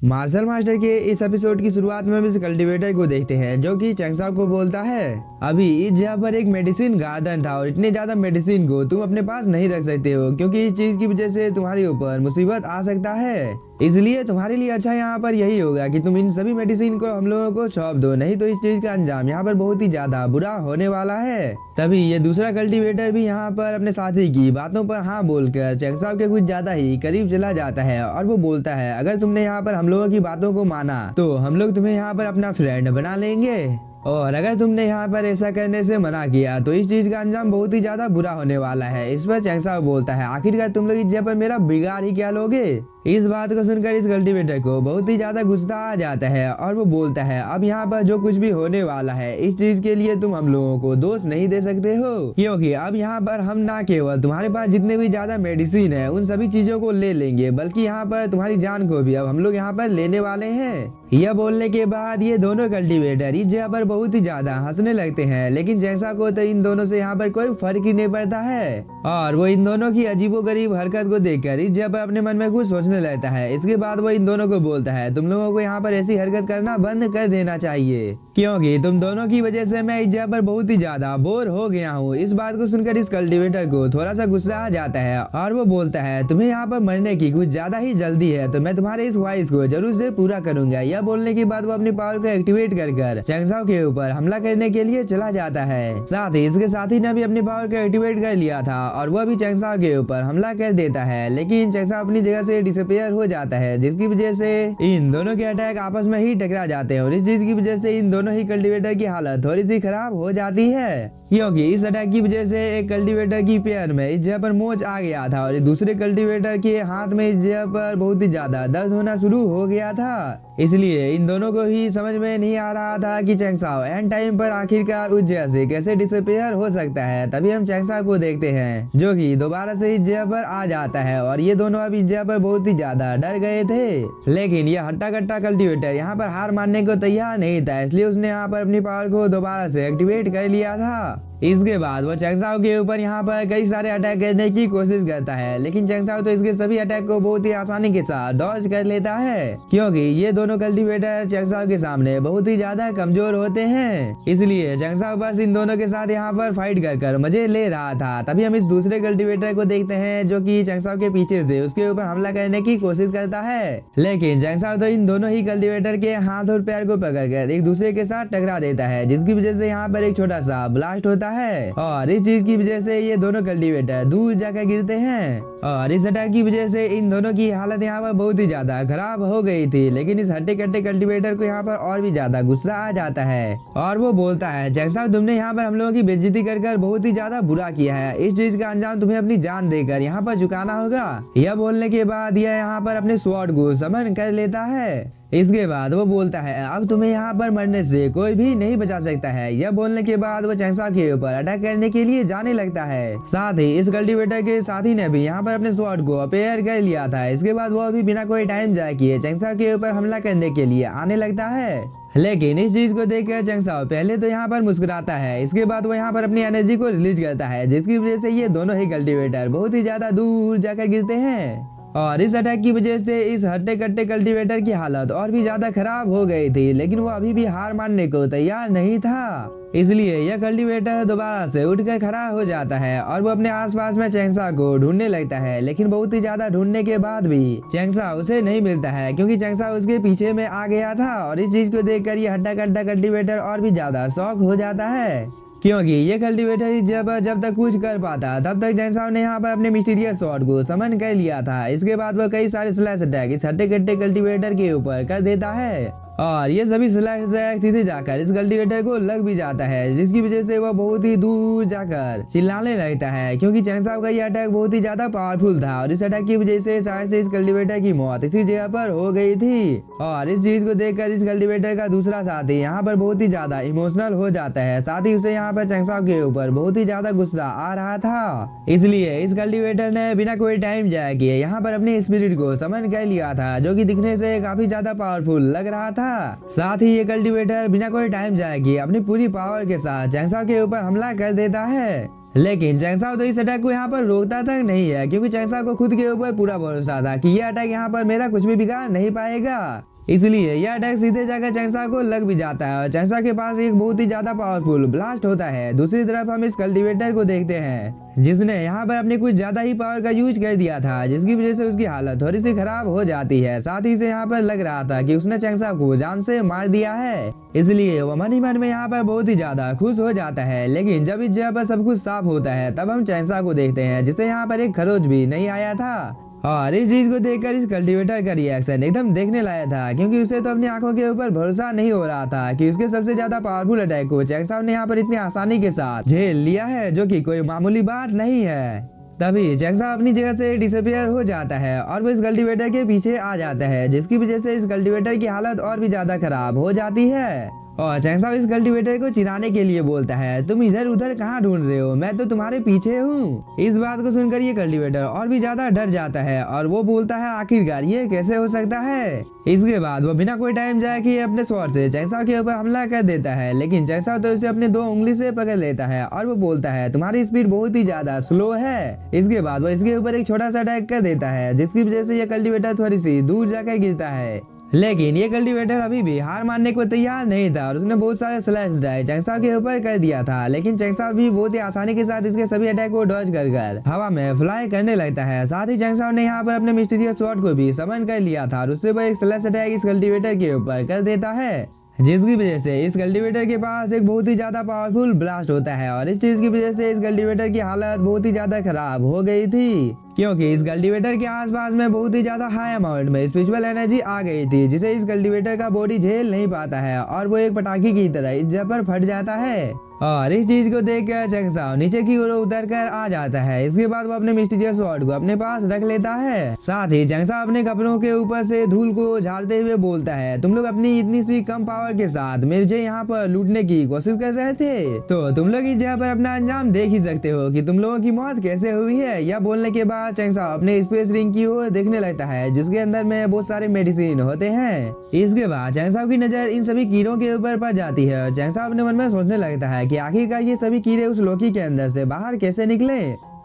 Martial master के इस episode की शुरुआत में हम इस कल्टीवेटर को देखते हैं जो कि चैंगसाओ को बोलता है, अभी इस जगह पर एक मेडिसिन गार्डन था और इतने ज्यादा मेडिसिन को तुम अपने पास नहीं रख सकते हो क्योंकि इस चीज की वजह से तुम्हारे ऊपर मुसीबत आ सकता है। इसलिए तुम्हारे लिए अच्छा यहाँ पर यही होगा कि तुम इन सभी मेडिसिन को हम लोगों को सौंप दो, नहीं तो इस चीज का अंजाम यहाँ पर बहुत ही ज्यादा बुरा होने वाला है। तभी ये दूसरा कल्टीवेटर भी यहाँ पर अपने साथी की बातों पर हाँ बोलकर चैंगसाओ के कुछ ज्यादा ही करीब चला जाता है और वो बोलता है, अगर तुमने यहाँ पर हम लोगों की बातों को माना तो हम लोग तुम्हें यहाँ पर अपना फ्रेंड बना लेंगे, और अगर तुमने यहाँ पर ऐसा करने से मना किया तो इस चीज का अंजाम बहुत ही ज्यादा बुरा होने वाला है। इस पर चैंगसाओ बोलता है, आखिरकार तुम लोग इस जगह पर मेरा बिगाड़ ही क्या लोगे। इस बात को सुनकर इस कल्टीवेटर को बहुत ही ज्यादा गुस्सा आ जाता है और वो बोलता है, अब यहाँ पर जो कुछ भी होने वाला है इस चीज के लिए तुम हम लोगों को दोष नहीं दे सकते हो, क्योंकि अब यहाँ पर हम ना केवल तुम्हारे पास जितने भी ज्यादा मेडिसिन है उन सभी चीजों को ले लेंगे बल्कि यहाँ पर तुम्हारी जान को भी अब हम लोग यहाँ पर लेने वाले हैं। यह बोलने के बाद ये दोनों कल्टीवेटर इस जगह पर बहुत ही ज्यादा हंसने लगते हैं, लेकिन जैसा को तो इन दोनों से यहाँ पर कोई फर्क ही नहीं पड़ता है और वो इन दोनों की अजीबोगरीब हरकत को देखकर इस जगह पर अपने मन में कुछ सोचने लगता है। इसके बाद वो इन दोनों को बोलता है, तुम लोगों को यहाँ पर ऐसी हरकत करना बंद कर देना चाहिए क्योंकि तुम दोनों की वजह से मैं इस जगह पर बहुत ही ज्यादा बोर हो गया हूँ। इस बात को सुनकर इस कल्टीवेटर को थोड़ा सा गुस्सा आ जाता है और वो बोलता है, तुम्हें यहाँ पर मरने की कुछ ज्यादा ही जल्दी है तो मैं तुम्हारे इस ख्वाहिश को जरूर से पूरा करूंगा। यह बोलने के बाद वो अपनी पावर को एक्टिवेट कर चैंगसाओ के ऊपर हमला करने के लिए चला जाता है। साथ ही इसके साथी ने भी अपनी पावर को एक्टिवेट कर लिया था और वह भी चैंगसाओ के ऊपर हमला कर देता है, लेकिन चैंगसाओ अपनी जगह से डिसअपीयर हो जाता है जिसकी वजह से इन दोनों के अटैक आपस में ही टकरा जाते हैं और इस चीज की वजह से इन दोनों ही कल्टीवेटर की हालत थोड़ी सी खराब हो जाती है क्योंकि इस अटैक की वजह से एक कल्टीवेटर की पैर में इस जगह पर मोच आ गया था और दूसरे कल्टीवेटर के हाथ में इस जगह पर बहुत ही ज्यादा दर्द होना शुरू हो गया था। इसलिए इन दोनों को ही समझ में नहीं आ रहा था कि चैंगसाओ एंड टाइम पर आखिरकार उस जगह से कैसे डिसअपीयर हो सकता है। तभी हम चैंगसाओ को देखते हैं जो कि दोबारा से इस जगह पर आ जाता है और ये दोनों अब इस जगह पर बहुत ही ज्यादा डर गए थे, लेकिन यह हट्टा कट्टा कल्टीवेटर यहाँ पर हार मानने को तैयार नहीं था, इसलिए उसने यहाँ पर अपनी पावर को दोबारा से एक्टिवेट कर लिया था। इसके बाद वो चैंगसाओ के ऊपर यहाँ पर कई सारे अटैक करने की कोशिश करता है, लेकिन चैंगसाओ तो इसके सभी अटैक को बहुत ही आसानी के साथ डॉज कर लेता है क्योंकि ये दोनों कल्टीवेटर चैंगसाओ के सामने बहुत ही ज्यादा कमजोर होते हैं। इसलिए चैंगसाओ बस इन दोनों के साथ यहाँ पर फाइट कर मजे ले रहा था। तभी हम इस दूसरे कल्टीवेटर को देखते हैं जो कि चैंगसाओ के पीछे से उसके ऊपर हमला करने की कोशिश करता है, लेकिन चैंगसाओ तो इन दोनों ही कल्टीवेटर के हाथ और पैर को पकड़कर एक दूसरे के साथ टकरा देता है जिसकी वजह से यहाँ पर एक छोटा सा ब्लास्ट होता है और इस चीज की वजह से ये दोनों कल्टीवेटर दूर जाकर गिरते हैं और इस अटैक की वजह से इन दोनों की हालत यहाँ पर बहुत ही ज्यादा खराब हो गई थी। लेकिन इस हट्टे कट्टे कल्टीवेटर को यहाँ पर और भी ज्यादा गुस्सा आ जाता है और वो बोलता है, चैंगसाओ तुमने यहाँ पर हम लोगों की बेइज्जती कर बहुत ही ज्यादा बुरा किया है, इस चीज का अंजाम तुम्हें अपनी जान देकर यहाँ पर चुकाना होगा। यह बोलने के बाद यह यहाँ पर अपने स्वॉर्ड को समन कर लेता है। इसके बाद वो बोलता है, अब तुम्हें यहाँ पर मरने से कोई भी नहीं बचा सकता है। यह बोलने के बाद वो चैंगसाओ के ऊपर अटैक करने के लिए जाने लगता है। साथ ही इस कल्टीवेटर के साथी ने भी यहाँ पर अपने स्वॉर्ड को अपेयर कर लिया था। इसके बाद वो भी बिना कोई टाइम जाए किए चैंगसाओ के ऊपर हमला करने के लिए आने लगता है, लेकिन इस चीज को देखकर चैंगसाओ पहले तो यहाँ पर मुस्कुराता है, इसके बाद वो यहाँ पर अपनी एनर्जी को रिलीज करता है जिसकी वजह से ये दोनों ही कल्टीवेटर बहुत ही ज्यादा दूर जाकर गिरते हैं और इस अटैक की वजह से इस हट्टे कट्टे कल्टीवेटर की हालत और भी ज्यादा खराब हो गई थी, लेकिन वो अभी भी हार मानने को तैयार नहीं था। इसलिए यह कल्टीवेटर दोबारा से उठकर खड़ा हो जाता है और वो अपने आसपास में चैंगसाओ को ढूंढने लगता है, लेकिन बहुत ही ज्यादा ढूंढने के बाद भी चैंगसाओ उसे नहीं मिलता है क्योंकि चैंगसाओ उसके पीछे में आ गया था और इस चीज को देखकर ये हट्टा कट्टा कल्टीवेटर और भी ज्यादा शॉक हो जाता है क्योंकि ये कल्टीवेटर जब तक कुछ कर पाता तब तक चैंगसाओ ने यहाँ पर अपने मिस्टीरियस स्वॉर्ड को समन कर लिया था। इसके बाद वो कई सारे स्लैश अटैक इस हट्टे कट्टे कल्टीवेटर के ऊपर कर देता है और ये सभी स्लैश अटैक सीधे जाकर इस कल्टीवेटर को लग भी जाता है जिसकी वजह से वो बहुत ही दूर जाकर चिल्लाने लगता है क्योंकि चैंगसाओ का ये अटैक बहुत ही ज्यादा पावरफुल था और इस अटैक की वजह से शायद से इस कल्टीवेटर की मौत इसी जगह पर हो गई थी। और इस चीज को देखकर इस कल्टीवेटर का दूसरा साथी यहाँ पर बहुत ही ज्यादा इमोशनल हो जाता है, साथ ही उसे यहाँ पर चैंगसाओ के ऊपर बहुत ही ज्यादा गुस्सा आ रहा था। इसलिए इस कल्टीवेटर ने बिना कोई टाइम जाए किए यहाँ पर अपने स्पिरिट को समन कर लिया था जो कि दिखने से काफी ज्यादा पावरफुल लग रहा था। साथ ही ये कल्टीवेटर बिना कोई टाइम जाए किए अपनी पूरी पावर के साथ चैंगसाओ के ऊपर हमला कर देता है, लेकिन चैंगसाओ तो इस अटैक को यहाँ पर रोकता तक नहीं है, क्योंकि चैंगसाओ को खुद के ऊपर पूरा भरोसा था कि यह अटैक यहाँ पर मेरा कुछ भी बिगाड़ नहीं पाएगा। इसलिए यह अटैक सीधे जाकर चैंगसाओ को लग भी जाता है और चैंगसाओ के पास एक बहुत ही ज्यादा पावरफुल ब्लास्ट होता है। दूसरी तरफ हम इस कल्टीवेटर को देखते हैं जिसने यहाँ पर अपने कुछ ज्यादा ही पावर का यूज कर दिया था, जिसकी वजह से उसकी हालत थोड़ी सी खराब हो जाती है। साथ ही से यहाँ पर लग रहा था कि उसने चैंगसाओ को जान से मार दिया है, इसलिए वो मन ही मन में यहाँ पर बहुत ही ज्यादा खुश हो जाता है। लेकिन जब इस जगह पर सब कुछ साफ होता है तब हम चैंगसाओ को देखते हैं जिसे यहाँ पर एक खरोच भी नहीं आया था। और इस चीज को देखकर इस कल्टीवेटर का रिएक्शन एकदम देखने लायक था, क्योंकि उसे तो अपनी आंखों के ऊपर भरोसा नहीं हो रहा था कि उसके सबसे ज्यादा पावरफुल अटैक को चैंगसाओ ने यहाँ पर इतनी आसानी के साथ झेल लिया है, जो कि कोई मामूली बात नहीं है। तभी चैंगसाओ अपनी जगह से डिसअपियर हो जाता है और वो इस कल्टीवेटर के पीछे आ जाता है, जिसकी वजह से इस कल्टीवेटर की हालत और भी ज्यादा खराब हो जाती है। और चैंगसाओ इस कल्टीवेटर को चिढ़ाने के लिए बोलता है, तुम इधर उधर कहाँ ढूंढ रहे हो, मैं तो तुम्हारे पीछे हूँ। इस बात को सुनकर ये कल्टीवेटर और भी ज्यादा डर जाता है और वो बोलता है, आखिरकार ये कैसे हो सकता है। इसके बाद वो बिना कोई टाइम जाए कि अपने स्वॉर्ड से चैंगसाओ के ऊपर हमला कर देता है, लेकिन चैंगसाओ तो उसे अपने 2 उंगली से पकड़ लेता है और वो बोलता है, तुम्हारी स्पीड बहुत ही ज्यादा स्लो है। इसके बाद वो इसके ऊपर एक छोटा सा अटैक कर देता है, जिसकी वजह से ये कल्टीवेटर थोड़ी सी दूर जाकर गिरता है। लेकिन ये कल्टीवेटर अभी भी हार मानने को तैयार नहीं था और उसने बहुत सारे स्लैश डाई चैंगसाओ के ऊपर कर दिया था, लेकिन चैंगसाओ भी बहुत ही आसानी के साथ इसके सभी अटैक को डॉज कर हवा में फ्लाई करने लगता है। साथ ही चैंगसाओ ने यहाँ पर अपने मिस्टीरियस स्वॉर्ड को भी समन कर लिया था और उससे वो एक स्लैश अटैक इस कल्टीवेटर के ऊपर कर देता है, जिसकी वजह से इस कल्टीवेटर के पास एक बहुत ही ज्यादा पावरफुल ब्लास्ट होता है। और इस चीज की वजह से इस कल्टीवेटर की हालत बहुत ही ज्यादा खराब हो गई थी, क्योंकि इस कल्टीवेटर के आसपास में बहुत ही ज्यादा हाई अमाउंट में स्पिरिचुअल एनर्जी आ गई थी, जिसे इस कल्टीवेटर का बॉडी झेल नहीं पाता है और वो एक पटाखे की तरह इस जगह पर फट जाता है। और इस चीज को देखकर चैंगसाओ नीचे की ओर उतर कर आ जाता है। इसके बाद वो अपने मिस्टीरियस स्वॉर्ड को अपने पास रख लेता है। साथ ही चैंगसाओ अपने कपड़ों के ऊपर से धूल को झाड़ते हुए बोलता है, तुम लोग अपनी इतनी सी कम पावर के साथ मुझे यहाँ पर लूटने की कोशिश कर रहे थे, तो तुम लोग इस जगह पर अपना अंजाम देख ही सकते हो कि तुम लोगों की मौत कैसे हुई है। यह बोलने के बाद चैंगसाओ अपने स्पेस रिंग की ओर देखने लगता है, जिसके अंदर में बहुत सारे मेडिसिन होते हैं। इसके बाद चैंगसाओ की नजर इन सभी कीड़ों के ऊपर पड़ जाती है। चैंगसाओ अपने मन में सोचने लगता है कि आखिरकार ये सभी कीड़े उस लोकी के अंदर से बाहर कैसे निकले,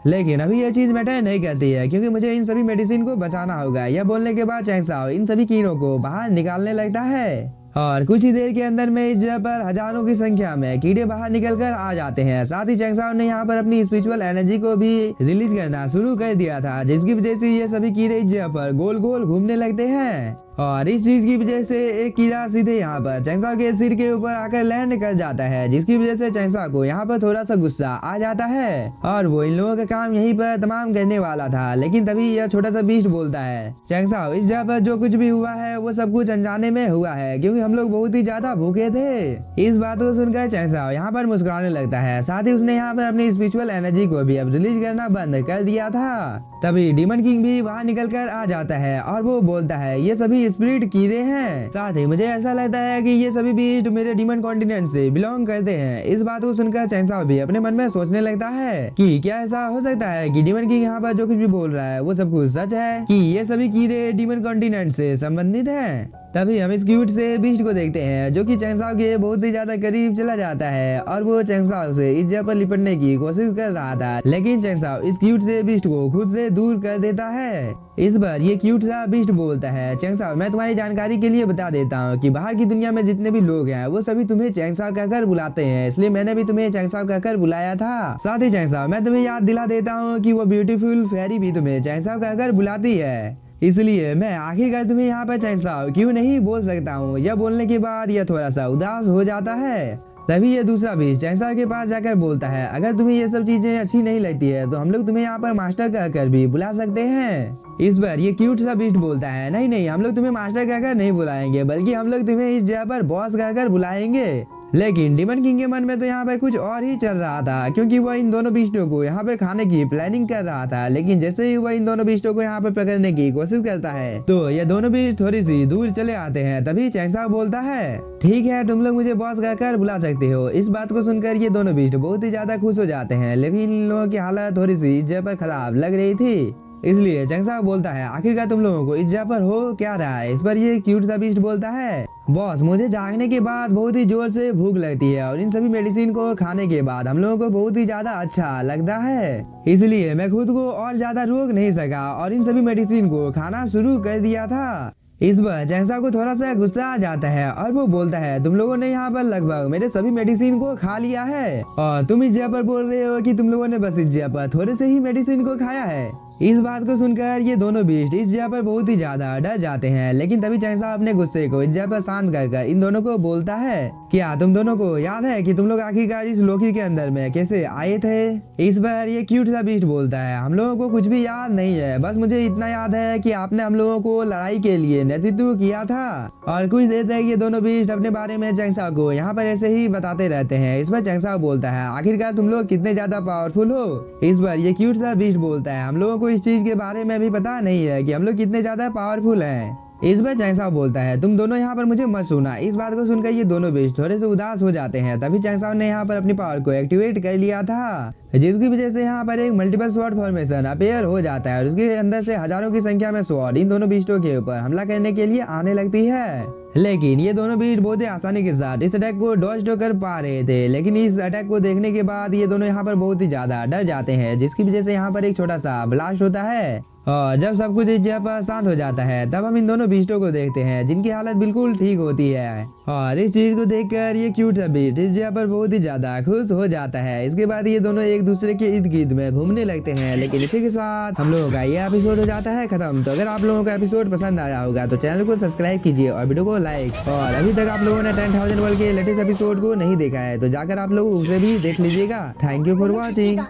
लेकिन अभी यह चीज मैटर नहीं करती है, क्योंकि मुझे इन सभी मेडिसिन को बचाना होगा। यह बोलने के बाद चैंगसाओ इन सभी कीड़ों को बाहर निकालने लगता है और कुछ ही देर के अंदर में इस जगह पर हजारों की संख्या में कीड़े बाहर निकल कर आ जाते हैं। साथ ही चैंगसाओ ने यहाँ पर अपनी स्पिरिचुअल एनर्जी को भी रिलीज करना शुरू कर दिया था, जिसकी वजह से ये सभी कीड़े इस जगह पर गोल गोल घूमने लगते हैं। और इस चीज की वजह से एक कीड़ा सीधे यहाँ पर चैंगसाओ के सिर के ऊपर आकर लैंड कर जाता है, जिसकी वजह से चैंगसाओ को यहाँ पर थोड़ा सा गुस्सा आ जाता है और वो इन लोगों का काम यहीं पर तमाम करने वाला था। लेकिन तभी यह छोटा सा बीस्ट बोलता है, चैंगसाओ इस जगह पर जो कुछ भी हुआ है वो सब कुछ अनजाने में हुआ है, क्योंकि हम लोग बहुत ही ज्यादा भूखे थे। इस बात को सुनकर चैंगसाओ यहाँ पर मुस्कुराने लगता है। साथ ही उसने यहाँ पर अपनी स्पिरिचुअल एनर्जी को भी अब रिलीज करना बंद कर दिया था। तभी डीमन किंग भी बाहर निकल कर आ जाता है और वो बोलता है, ये सभी स्पिरिट कीड़े हैं। साथ ही मुझे ऐसा लगता है कि ये सभी बीस्ट मेरे डीमन कॉन्टिनेंट से बिलोंग करते हैं। इस बात को सुनकर चैंगसाओ भी अपने मन में सोचने लगता है कि क्या ऐसा हो सकता है कि डीमन किंग यहाँ पर जो कुछ भी बोल रहा है वो सब कुछ सच है, कि ये सभी कीड़े डीमन कॉन्टिनेंट से संबंधित हैं। तभी हम इस क्यूट से बीस्ट को देखते हैं, जो कि चैंगसाओ के बहुत ही ज्यादा करीब चला जाता है और वो चैंगसाओ से इस जगह पर लिपटने की कोशिश कर रहा था, लेकिन चैंगसाओ इस क्यूट से बीस्ट को खुद से दूर कर देता है। इस बार ये क्यूट सा बीस्ट बोलता है, चैंगसाओ मैं तुम्हारी जानकारी के लिए बता देता हूँ कि बाहर की दुनिया में जितने भी लोग हैं वो सभी तुम्हें चैंगसाओ कहकर बुलाते हैं, इसलिए मैंने भी तुम्हें चैंगसाओ कहकर बुलाया था। साथ ही चैंगसाओ मैं तुम्हें याद दिला देता हूँ कि वो ब्यूटीफुल फेरी भी तुम्हें चैंगसाओ कहकर बुलाती है, इसलिए मैं आखिरकार तुम्हें यहाँ पर चैंगसाओ क्यों नहीं बोल सकता हूँ। यह बोलने के बाद यह थोड़ा सा उदास हो जाता है। तभी ये दूसरा बीस्ट चैंगसाओ के पास जाकर बोलता है, अगर तुम्हें ये सब चीजें अच्छी नहीं लगती है तो हम लोग तुम्हें यहाँ पर मास्टर कहकर भी बुला सकते हैं। इस बार ये क्यूट सा बीस्ट बोलता है, नहीं नहीं, हम लोग तुम्हें मास्टर कहकर नहीं बुलाएंगे, बल्कि हम लोग तुम्हें इस जगह पर बॉस कहकर बुलाएंगे। लेकिन डीमन किंग के मन में तो यहाँ पर कुछ और ही चल रहा था, क्योंकि वह इन दोनों बीस्टों को यहाँ पर खाने की प्लानिंग कर रहा था। लेकिन जैसे ही वह इन दोनों बीस्टों को यहाँ पर पकड़ने की कोशिश करता है तो ये दोनों बीस्ट थोड़ी सी दूर चले आते हैं। तभी चैंगसाओ बोलता है, ठीक है, तुम लोग मुझे बॉस कहकर बुला सकते हो। इस बात को सुनकर ये दोनों बीस्ट बहुत ही ज्यादा खुश हो जाते हैं, लेकिन इन लोगों की हालत थोड़ी सी इस जगह पर खराब लग रही थी, इसलिए चैंगसाओ बोलता है आखिरकार तुम लोगों को इस जगह पर हो क्या रहा है। इस पर ये क्यूट सा बीस्ट बोलता है बॉस मुझे जागने के बाद बहुत ही जोर से भूख लगती है और इन सभी मेडिसिन को खाने के बाद हम लोगों को बहुत ही ज्यादा अच्छा लगता है, इसलिए मैं खुद को और ज्यादा रोक नहीं सका और इन सभी मेडिसिन को खाना शुरू कर दिया था। इस पर चैंगसाओ को थोड़ा सा गुस्सा आ जाता है और वो बोलता है तुम लोगों ने यहाँ पर लगभग मेरे सभी मेडिसिन को खा लिया है और तुम इस जगह पर बोल रहे हो कि तुम लोगों ने बस इस जगह पर थोड़े से ही मेडिसिन को खाया है। इस बात को सुनकर ये दोनों बीस्ट इस जगह पर बहुत ही ज्यादा डर जाते हैं, लेकिन तभी चैंगसाओ अपने गुस्से को इस जगह पर शांत कर इन दोनों को बोलता है क्या तुम दोनों को याद है कि तुम लोग आखिरकार इस लोकी के अंदर में कैसे आए थे। इस बार ये क्यूट सा बीस्ट बोलता है हम लोगों को कुछ भी याद नहीं है, बस मुझे इतना याद है कि आपने हम लोगों को लड़ाई के लिए नेतृत्व किया था। और कुछ देर तक ये दोनों बीस्ट अपने बारे में चैंगसाओ को यहाँ पर ऐसे ही बताते रहते हैं। इस पर चैंगसाओ बोलता है आखिरकार तुम लोग कितने ज्यादा पावरफुल हो। इस बार ये क्यूट सा बीस्ट बोलता है हम लोगों को इस चीज के बारे में भी पता नहीं है कि हम लोग कितने ज्यादा पावरफुल हैं। इस बार चैंगसाओ बोलता है तुम दोनों यहाँ पर मुझे मत सुना। इस बात को सुनकर ये दोनों बीस्ट थोड़े से उदास हो जाते हैं। तभी चैंगसाओ ने यहाँ पर अपनी पावर को एक्टिवेट कर लिया था, जिसकी वजह से यहाँ पर एक मल्टीपल स्वॉर्ड फॉर्मेशन अपेयर हो जाता है और उसके अंदर से हजारों की संख्या में स्वॉर्ड इन दोनों बीस्टों के ऊपर हमला करने के लिए आने लगती है। लेकिन ये दोनों बीस्ट बहुत ही आसानी के साथ इस अटैक को डॉज तो कर पा रहे थे, लेकिन इस अटैक को देखने के बाद ये दोनों यहाँ पर बहुत ही ज्यादा डर जाते हैं, जिसकी वजह से यहाँ पर एक छोटा सा ब्लास्ट होता है। और जब सब कुछ इस जगह पर शांत हो जाता है तब हम इन दोनों बीस्टों को देखते हैं जिनकी हालत बिल्कुल ठीक होती है। और इस चीज को देखकर ये क्यूट सा बीस्ट इस जगह पर बहुत ही ज्यादा खुश हो जाता है। इसके बाद ये दोनों एक दूसरे के इर्द गिर्द में घूमने लगते हैं। लेकिन इसी के साथ हम लोगों का ये एपिसोड हो जाता है खत्म। तो अगर आप लोगों का एपिसोड पसंद आया होगा तो चैनल को सब्सक्राइब कीजिए और वीडियो को लाइक, और अभी तक आप लोगों ने 10,000 वर्ल्ड के लेटेस्ट एपिसोड को नहीं देखा है तो जाकर आप लोग उसे भी देख लीजिएगा। Thank you for watching.